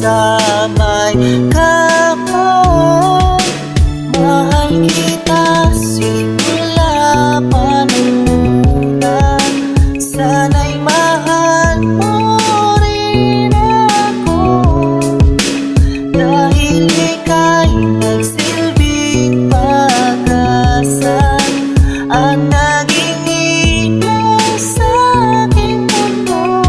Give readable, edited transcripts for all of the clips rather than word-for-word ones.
sa may kamay. Mahal kita simula pa nung una. Sana'y mahal mo rin ako, dahil ika'y nagsilbing pag-asa at naging ilaw sa aking mundo.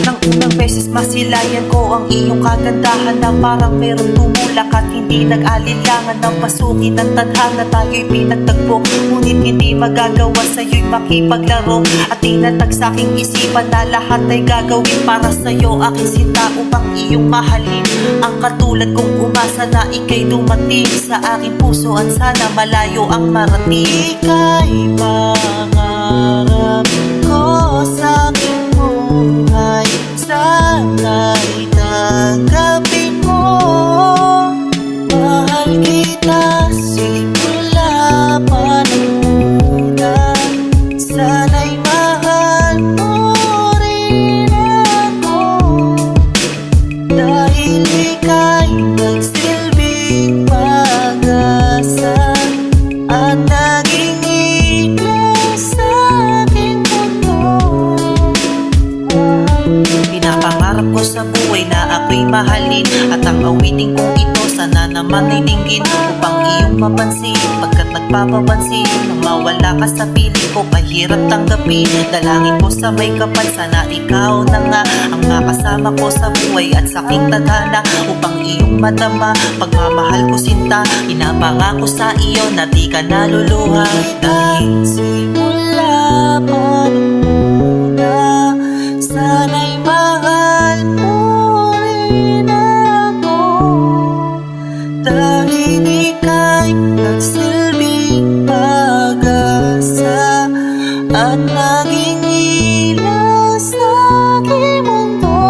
Nang unang beses masilayan ko ang iyong kagandahan, na parang merong tumulak at hindi nag-alilangan ng pasukin ng tadhana. Tayo'y pinagtagpo, ngunit hindi magagawa sa'yo'y makipaglaro. At tinatag sa'king isipan na lahat ay gagawin para sa'yo, aking sinta, upang iyong mahalin. Ang katulad kong umasa na ika'y dumating sa aking puso, at sana malayo ang marating. Ika'y pangarap ko sa aking buhay, sana'y tanggapin mo. Mahal kita simula pa nung una. Sana'y mahal mo rin ako, dahil ika'y nagsilbing pag-asa at naging ilaw sa aking mundo. Pinapangarap ko sa buhay na ako'y mahalin, at ang awiting kong ito sana naman ay dinggin, upang iyong mapansin pagkat nagpapapansin. Nang mawala ka sa piling ko, kahirap tanggapin. Dalangin ko sa may kapal, sana ikaw na nga ang makasama ko sa buhay at sa aking tadhana, upang iyong madama pagmamahal ko sinta. Pinapangako sa iyo na di ka naluluha, dahil simula pa nung una. Sana'y mahal mo rin ako, dahil ika'y nagsilbing pag-asa at naging ilaw sa aking mundo.